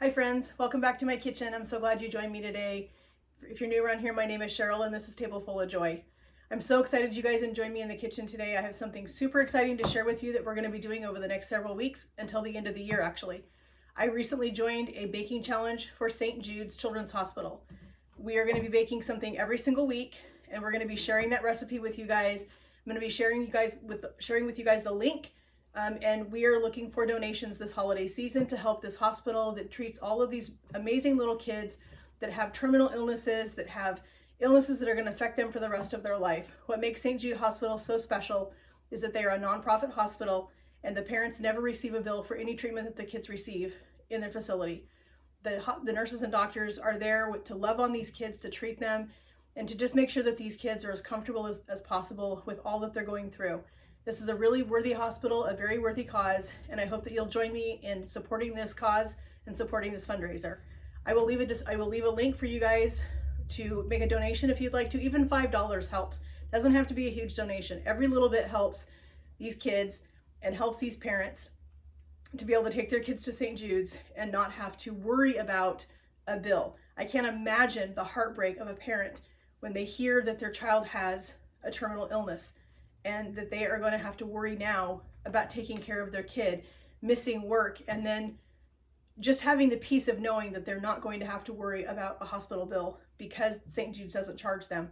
Hi friends, welcome back to my kitchen. I'm so glad you joined me today. If you're new around here, my name is Cheryl and this is Table Full of Joy. I'm so excited you guys join me in the kitchen today. I have something super exciting to share with you that we're going to be doing over the next several weeks until the end of the year actually. I recently joined a baking challenge for St. Jude's Children's Hospital. We are going to be baking something every single week and we're going to be sharing that recipe with you guys. I'm going to be sharing with you guys the link. And we are looking for donations this holiday season to help this hospital that treats all of these amazing little kids that have terminal illnesses, that have illnesses that are going to affect them for the rest of their life. What makes St. Jude Hospital so special is that they are a nonprofit hospital and the parents never receive a bill for any treatment that the kids receive in their facility. The nurses and doctors are there to love on these kids, to treat them, and to just make sure that these kids are as comfortable as possible with all that they're going through. This is a really worthy hospital, a very worthy cause, and I hope that you'll join me in supporting this cause and supporting this fundraiser. I will leave a link for you guys to make a donation if you'd like to. Even $5 helps. Doesn't have to be a huge donation. Every little bit helps these kids and helps these parents to be able to take their kids to St. Jude's and not have to worry about a bill. I can't imagine the heartbreak of a parent when they hear that their child has a terminal illness and that they are going to have to worry now about taking care of their kid, missing work, and then just having the peace of knowing that they're not going to have to worry about a hospital bill because St. Jude's doesn't charge them.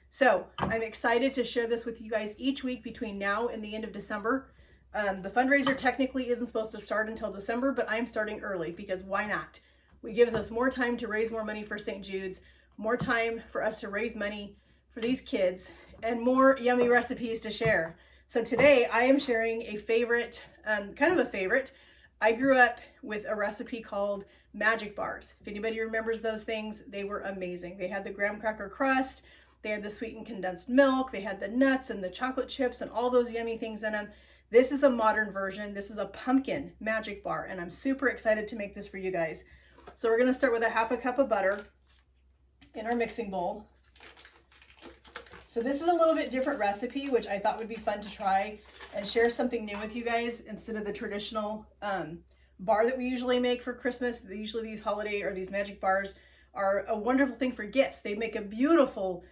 So I'm excited to share this with you guys each week between now and the end of December. The fundraiser technically isn't supposed to start until December, but I'm starting early because why not? It gives us more time to raise more money for St. Jude's, more time for us to raise money for these kids, and more yummy recipes to share. So today I am sharing a favorite, kind of a favorite. I grew up with a recipe called Magic Bars. If anybody remembers those things, they were amazing. They had the graham cracker crust, they had the sweetened condensed milk, they had the nuts and the chocolate chips and all those yummy things in them. This is a modern version. This is a pumpkin Magic Bar, and I'm super excited to make this for you guys. So we're gonna start with a half a cup of butter in our mixing bowl. So this is a little bit different recipe, which I thought would be fun to try and share something new with you guys instead of the traditional bar that we usually make for Christmas. Usually these holiday or these Magic Bars are a wonderful thing for gifts. They make a beautiful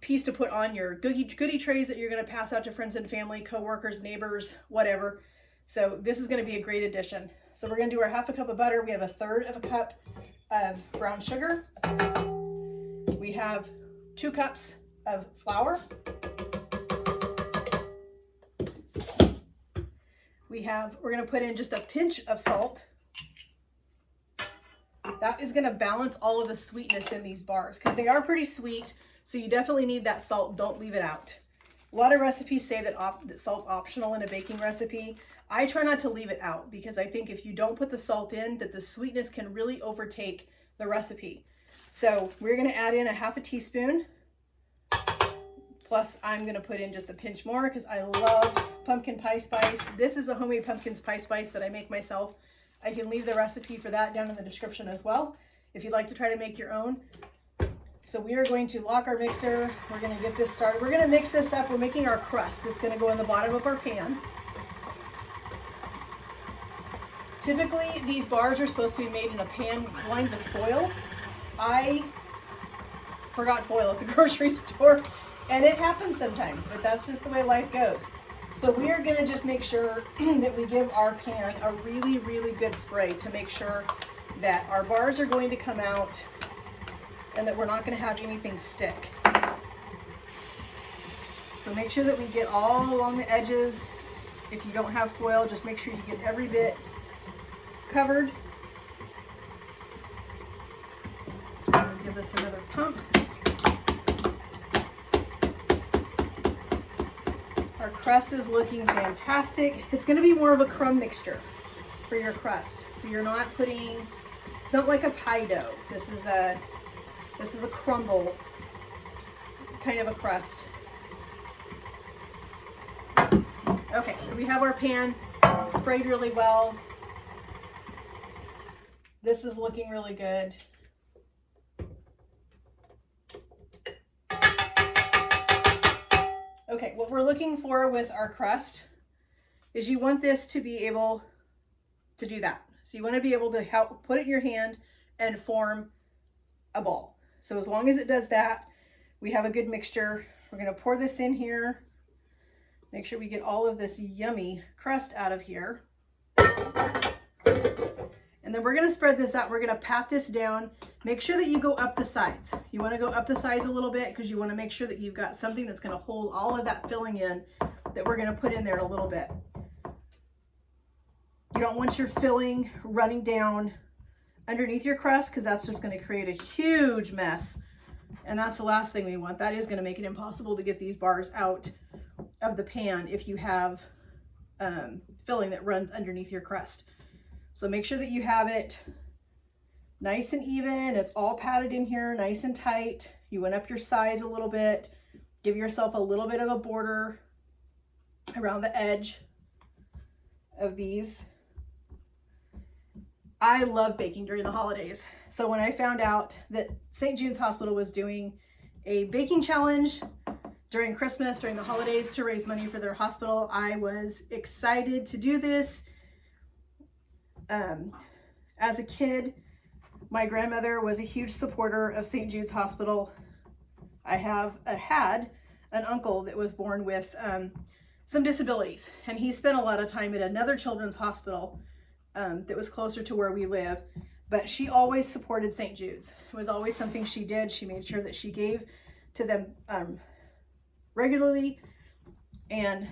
piece to put on your goodie trays that you're going to pass out to friends and family, coworkers, neighbors, whatever. So this is going to be a great addition. So we're going to do our half a cup of butter. We have a third of a cup of brown sugar. We have 2 cups of flour. We're going to put in just a pinch of salt. That is going to balance all of the sweetness in these bars because they are pretty sweet, so you definitely need that salt. Don't leave it out. A lot of recipes say that salt's optional in a baking recipe. I try not to leave it out because I think if you don't put the salt in, that the sweetness can really overtake the recipe. So we're going to add in a half a teaspoon. Plus, I'm going to put in just a pinch more because I love pumpkin pie spice. This is a homemade pumpkin pie spice that I make myself. I can leave the recipe for that down in the description as well if you'd like to try to make your own. So we are going to lock our mixer. We're going to get this started. We're going to mix this up. We're making our crust that's going to go in the bottom of our pan. Typically, these bars are supposed to be made in a pan lined with foil. I forgot foil at the grocery store. And it happens sometimes, but that's just the way life goes. So we are going to just make sure that we give our pan a really, really good spray to make sure that our bars are going to come out and that we're not going to have anything stick. So make sure that we get all along the edges. If you don't have foil, just make sure you get every bit covered. Give this another pump. Our crust is looking fantastic. It's going to be more of a crumb mixture for your crust. So you're not it's not like a pie dough. This is a crumble kind of a crust. Okay, so we have our pan sprayed really well. This is looking really good. Okay, what we're looking for with our crust is you want this to be able to do that. So you want to be able to help put it in your hand and form a ball. So as long as it does that, we have a good mixture. We're going to pour this in here. Make sure we get all of this yummy crust out of here. And then we're going to spread this out. We're going to pat this down. Make sure that you go up the sides. You want to go up the sides a little bit because you want to make sure that you've got something that's going to hold all of that filling in that we're going to put in there a little bit. You don't want your filling running down underneath your crust because that's just going to create a huge mess. And that's the last thing we want. That is going to make it impossible to get these bars out of the pan if you have filling that runs underneath your crust. So make sure that you have it nice and even. It's all patted in here, nice and tight. You went up your sides a little bit. Give yourself a little bit of a border around the edge of these. I love baking during the holidays. So when I found out that St. Jude's Hospital was doing a baking challenge during Christmas, during the holidays, to raise money for their hospital, I was excited to do this. As a kid, my grandmother was a huge supporter of St. Jude's Hospital. I had an uncle that was born with some disabilities, and he spent a lot of time at another children's hospital that was closer to where we live, but she always supported St. Jude's. It was always something she did. She made sure that she gave to them regularly, and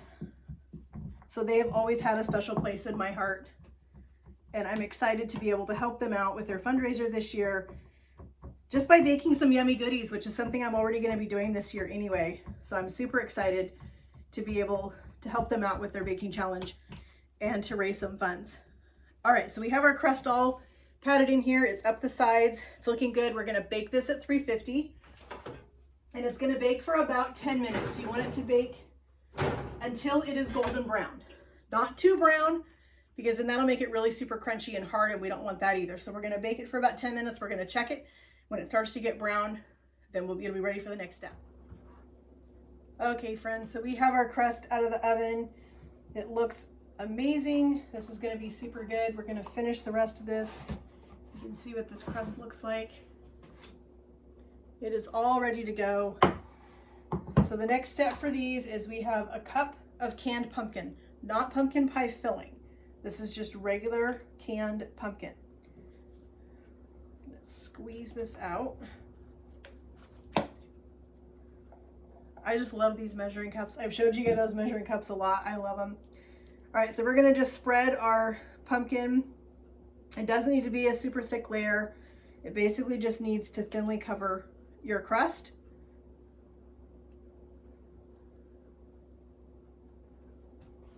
so they have always had a special place in my heart. And I'm excited to be able to help them out with their fundraiser this year just by baking some yummy goodies, which is something I'm already going to be doing this year anyway. So I'm super excited to be able to help them out with their baking challenge and to raise some funds. All right, so we have our crust all patted in here. It's up the sides. It's looking good. We're going to bake this at 350, and it's going to bake for about 10 minutes. You want it to bake until it is golden brown, not too brown, because then that'll make it really super crunchy and hard, and we don't want that either. So we're going to bake it for about 10 minutes. We're going to check it. When it starts to get brown, then it'll be ready for the next step. Okay, friends, so we have our crust out of the oven. It looks amazing. This is going to be super good. We're going to finish the rest of this. You can see what this crust looks like. It is all ready to go. So the next step for these is we have a cup of canned pumpkin, not pumpkin pie filling. This is just regular canned pumpkin. Let's squeeze this out. I just love these measuring cups. I've showed you guys those measuring cups a lot. I love them. All right, so we're gonna just spread our pumpkin. It doesn't need to be a super thick layer. It basically just needs to thinly cover your crust.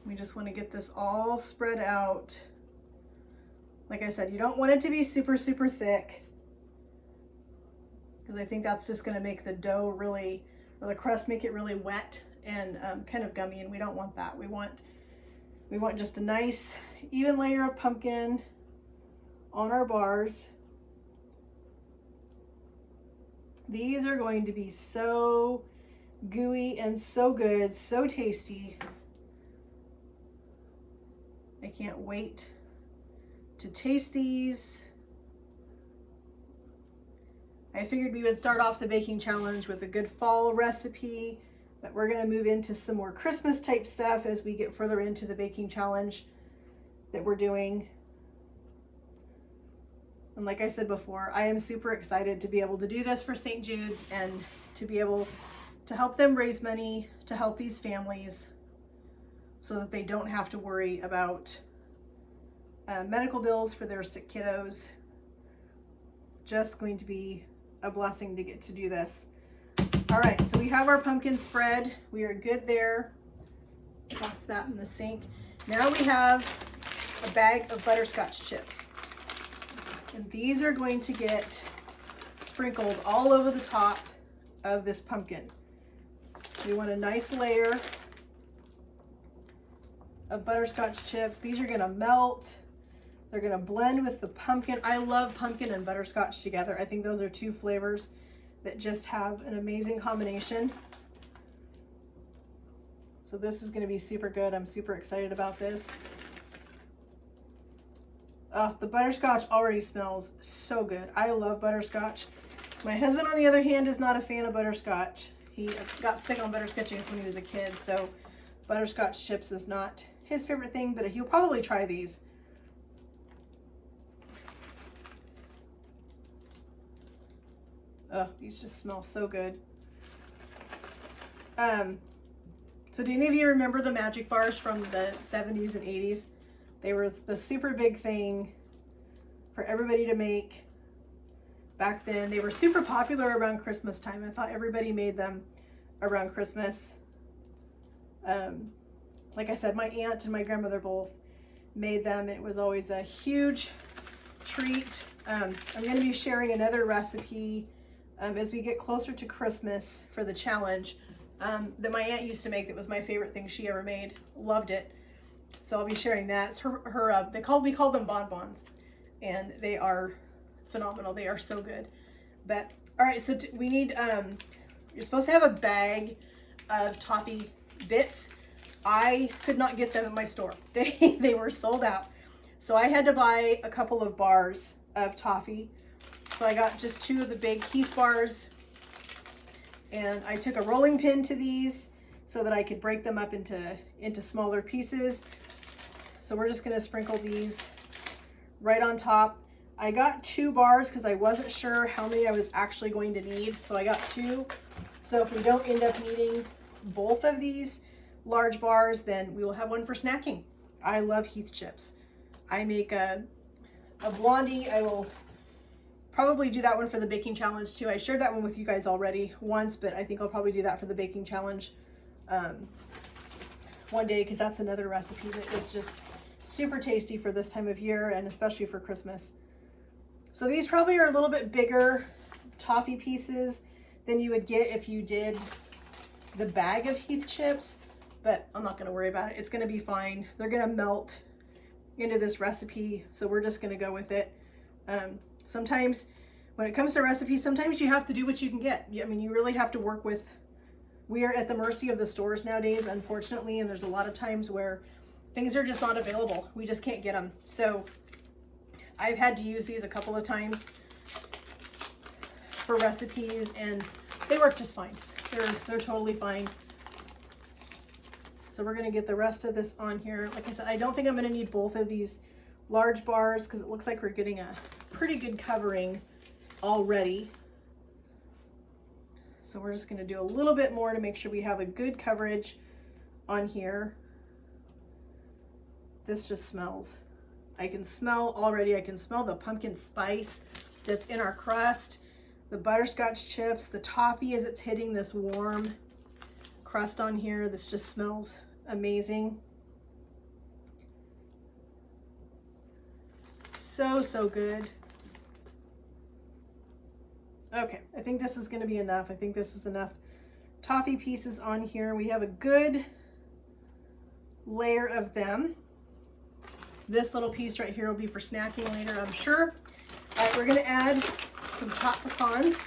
We just want to get this all spread out. Like I said, you don't want it to be super, super thick, because I think that's just going to make the dough really, or the crust make it really wet and kind of gummy, and we don't want that. We want just a nice even layer of pumpkin on our bars. These are going to be so gooey and so good, so tasty. I can't wait to taste these. I figured we would start off the baking challenge with a good fall recipe, but we're going to move into some more Christmas type stuff as we get further into the baking challenge that we're doing. And like I said before, I am super excited to be able to do this for St. Jude's and to be able to help them raise money to help these families, so that they don't have to worry about medical bills for their sick kiddos. Just going to be a blessing to get to do this. All right, so we have our pumpkin spread. We are good there. Toss that in the sink. Now we have a bag of butterscotch chips. And these are going to get sprinkled all over the top of this pumpkin. We want a nice layer of butterscotch chips. These are gonna melt. They're gonna blend with the pumpkin. I love pumpkin and butterscotch together. I think those are two flavors that just have an amazing combination. So this is gonna be super good. I'm super excited about this. Oh, the butterscotch already smells so good. I love butterscotch. My husband, on the other hand, is not a fan of butterscotch. He got sick on butterscotch chips when he was a kid, so butterscotch chips is not his favorite thing, but he'll probably try these. Oh, these just smell so good. So do any of you remember the magic bars from the 70s and 80s? They were the super big thing for everybody to make back then. They were super popular around Christmas time. I thought everybody made them around Christmas. Like I said, my aunt and my grandmother both made them. It was always a huge treat. I'm going to be sharing another recipe as we get closer to Christmas for the challenge that my aunt used to make. That was my favorite thing she ever made. Loved it. So I'll be sharing that. It's we call them bonbons, and they are phenomenal. They are so good. But all right, so we need you're supposed to have a bag of toffee bits. I could not get them at my store. They were sold out. So I had to buy a couple of bars of toffee. So I got just 2 of the big Heath bars, and I took a rolling pin to these so that I could break them up into smaller pieces. So we're just gonna sprinkle these right on top. I got 2 bars because I wasn't sure how many I was actually going to need. So I got 2. So if we don't end up needing both of these large bars, then we will have one for snacking. I love Heath chips. I make a blondie. I will probably do that one for the baking challenge too. I shared that one with you guys already once, but I think I'll probably do that for the baking challenge one day, because that's another recipe that is just super tasty for this time of year, and especially for Christmas. So these probably are a little bit bigger toffee pieces than you would get if you did the bag of Heath chips, but I'm not going to worry about it. It's going to be fine. They're going to melt into this recipe, so we're just going to go with it. Sometimes when it comes to recipes, sometimes you have to do what you can get. I mean, you really have to work with, we are at the mercy of the stores nowadays, unfortunately, and there's a lot of times where things are just not available. We just can't get them. So I've had to use these a couple of times for recipes, and they work just fine. They're totally fine. So we're gonna get the rest of this on here. Like I said, I don't think I'm gonna need both of these large bars because it looks like we're getting a pretty good covering already. So we're just gonna do a little bit more to make sure we have a good coverage on here. This just smells. I can smell already, I can smell the pumpkin spice that's in our crust, the butterscotch chips, the toffee as it's hitting this warm crust on here. This just smells amazing. So good. Okay, I think this is gonna be enough. I think this is enough toffee pieces on here. We have a good layer of them. This little piece right here will be for snacking later, I'm sure. All right, we're gonna add some chopped pecans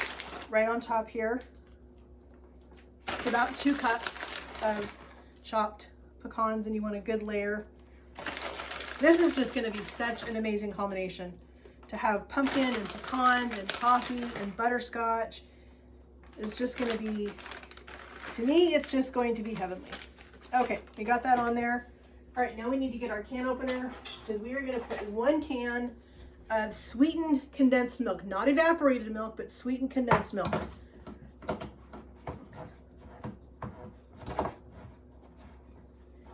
right on top here. It's about 2 cups of chopped pecans, and you want a good layer. This is just gonna be such an amazing combination to have pumpkin and pecans and toffee and butterscotch. It's just gonna be, to me, it's just going to be heavenly. Okay, we got that on there. All right, now we need to get our can opener, because we are gonna put 1 can of sweetened condensed milk, not evaporated milk, but sweetened condensed milk.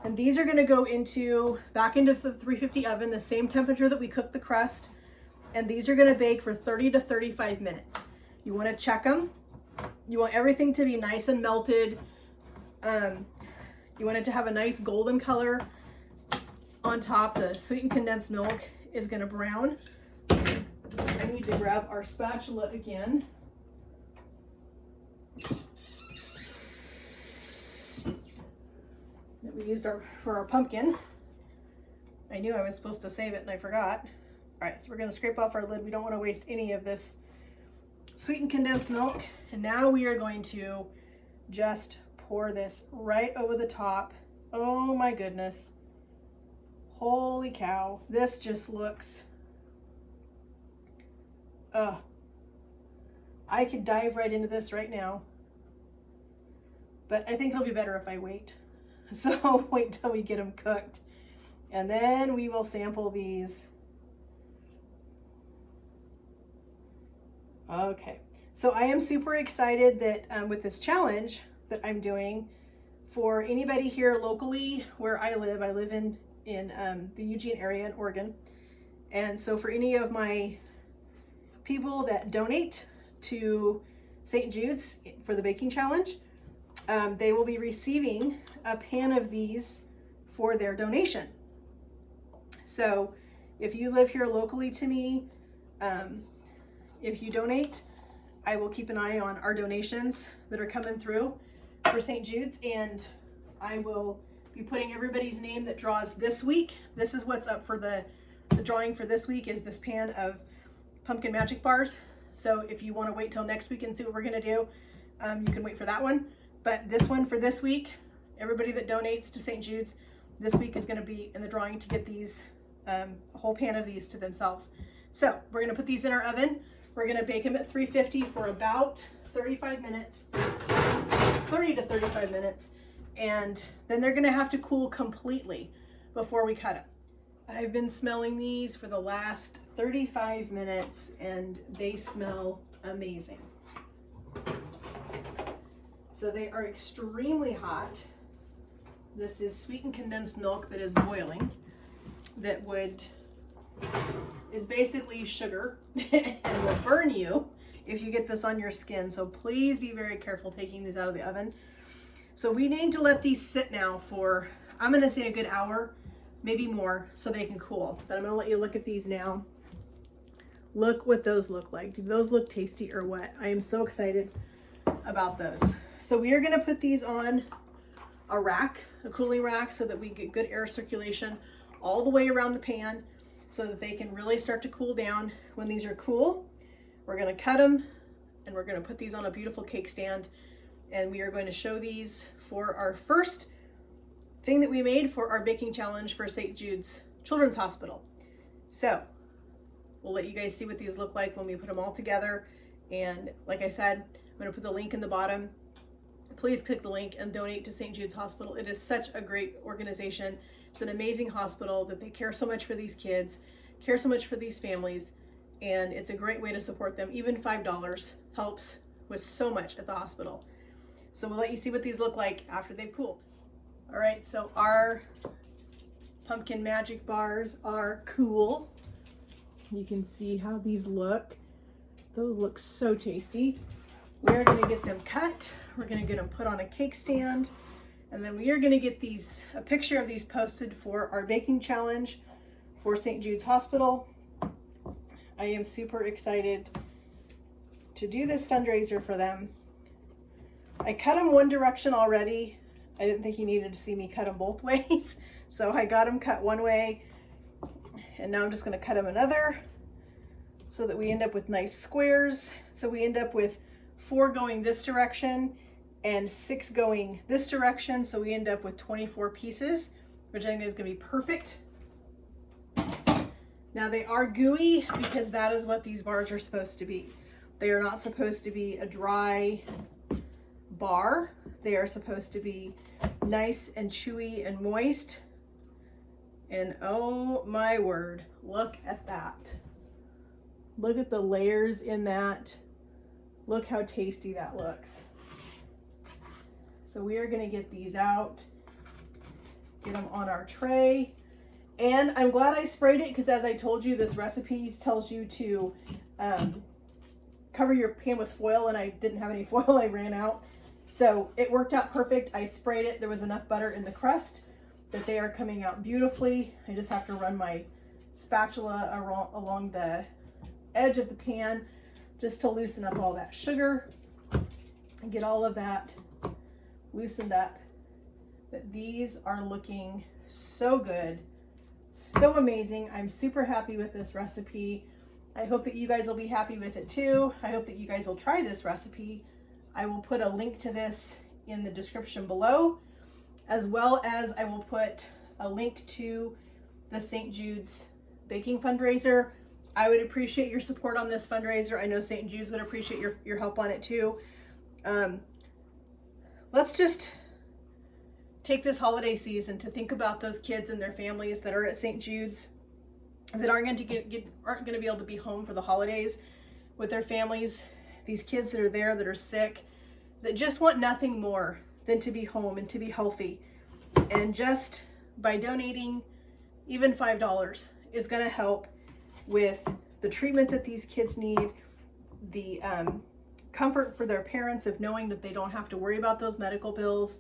And these are gonna go back into the 350 oven, the same temperature that we cooked the crust. And these are gonna bake for 30 to 35 minutes. You wanna check them. You want everything to be nice and melted. You want it to have a nice golden color on top. The sweetened condensed milk is gonna brown. I need to grab our spatula again. That we used for our pumpkin. I knew I was supposed to save it and I forgot. All right, so we're gonna scrape off our lid. We don't wanna waste any of this sweetened condensed milk. And now we are going to just pour this right over the top. Oh my goodness. Holy cow. This just looks I could dive right into this right now, but I think it'll be better if I wait. So wait till we get them cooked, and then we will sample these. Okay, so I am super excited that with this challenge that I'm doing for anybody here locally where I live in the Eugene area in Oregon. And so for any of my people that donate to St. Jude's for the baking challenge, they will be receiving a pan of these for their donation. So if you live here locally to me, if you donate, I will keep an eye on our donations that are coming through for St. Jude's, and I will be putting everybody's name that draws this week. This is what's up for the drawing for this week, is this pan of pumpkin magic bars. So if you want to wait till next week and see what we're going to do, you can wait for that one. But this one for this week, everybody that donates to St. Jude's this week is going to be in the drawing to get these, a whole pan of these to themselves. So we're going to put these in our oven. We're going to bake them at 350 for about 35 minutes, 30 to 35 minutes. And then they're going to have to cool completely before we cut them. I've been smelling these for the last 35 minutes and they smell amazing. So they are extremely hot. This is sweetened condensed milk that is boiling, that is basically sugar and will burn you if you get this on your skin. So please be very careful taking these out of the oven. So we need to let these sit now for, I'm going to say a good hour, maybe more, so they can cool. But I'm going to let you look at these now. Look what those look like. Do those look tasty or what? I am so excited about those. So we are going to put these on a rack, a cooling rack, so that we get good air circulation all the way around the pan so that they can really start to cool down. When these are cool, we're going to cut them and we're going to put these on a beautiful cake stand. And we are going to show these for our first thing that we made for our baking challenge for St. Jude's Children's Hospital. So we'll let you guys see what these look like when we put them all together. And like I said, I'm going to put the link in the bottom. Please click the link and donate to St. Jude's Hospital. It is such a great organization. It's an amazing hospital that they care so much for these kids, care so much for these families, and it's a great way to support them. Even $5 helps with so much at the hospital. So we'll let you see what these look like after they've cooled. All right, so our pumpkin magic bars are cool. You can see how these look. Those look so tasty. We're gonna get them cut. We're gonna get them put on a cake stand. And then we are gonna get these, a picture of these posted for our baking challenge for St. Jude's Hospital. I am super excited to do this fundraiser for them. I cut them one direction already. I didn't think you needed to see me cut them both ways. So I got them cut one way, and now I'm just gonna cut them another so that we end up with nice squares. So we end up with 4 going this direction and 6 going this direction. So we end up with 24 pieces, which I think is gonna be perfect. Now they are gooey because that is what these bars are supposed to be. They are not supposed to be a dry bar. They are supposed to be nice and chewy and moist. And oh my word, look at that. Look at the layers in that. Look how tasty that looks. So we are gonna get these out, get them on our tray. And I'm glad I sprayed it because, as I told you, this recipe tells you to cover your pan with foil, and I didn't have any foil, I ran out. So it worked out perfect. I sprayed it. There was enough butter in the crust that they are coming out beautifully. I just have to run my spatula along the edge of the pan just to loosen up all that sugar and get all of that loosened up. But these are looking so good, so amazing. I'm super happy with this recipe. I hope that you guys will be happy with it too. I hope that you guys will try this recipe. I will put a link to this in the description below, as well as I will put a link to the St. Jude's baking fundraiser I would appreciate your support on this fundraiser. I know St. Jude's would appreciate your help on it too. Let's just take this holiday season to think about those kids and their families that are at St. Jude's that aren't going to be able to be home for the holidays with their families. These kids that are there that are sick, that just want nothing more than to be home and to be healthy. And just by donating even $5 is going to help with the treatment that these kids need, the comfort for their parents of knowing that they don't have to worry about those medical bills.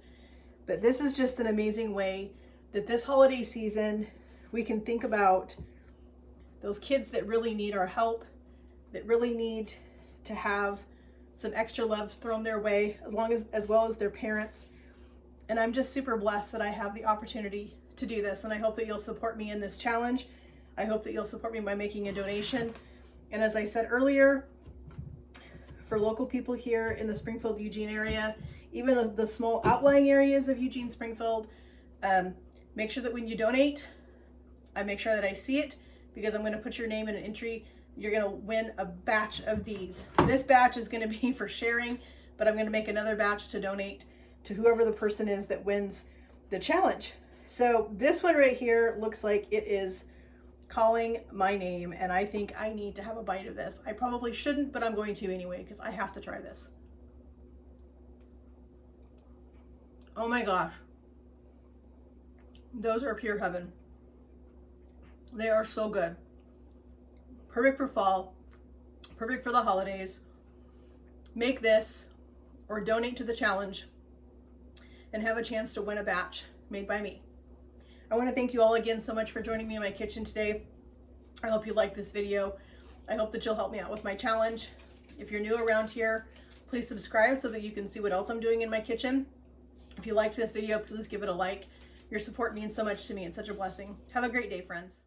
But this is just an amazing way that this holiday season we can think about those kids that really need our help, that really need to have some extra love thrown their way, as well as their parents. And I'm just super blessed that I have the opportunity to do this. And I hope that you'll support me in this challenge. I hope that you'll support me by making a donation. And as I said earlier, for local people here in the Springfield, Eugene area, even the small outlying areas of Eugene, Springfield, make sure that when you donate, I make sure that I see it, because I'm going to put your name in an entry. You're going to win a batch of these. This batch is going to be for sharing, but I'm going to make another batch to donate to whoever the person is that wins the challenge. So this one right here looks like it is calling my name, and I think I need to have a bite of this. I probably shouldn't, but I'm going to anyway because I have to try this. Oh my gosh. Those are pure heaven. They are so good. Perfect for fall, perfect for the holidays. Make this or donate to the challenge and have a chance to win a batch made by me. I want to thank you all again so much for joining me in my kitchen today. I hope you liked this video. I hope that you'll help me out with my challenge. If you're new around here, please subscribe so that you can see what else I'm doing in my kitchen. If you liked this video, please give it a like. Your support means so much to me. It's such a blessing. Have a great day, friends.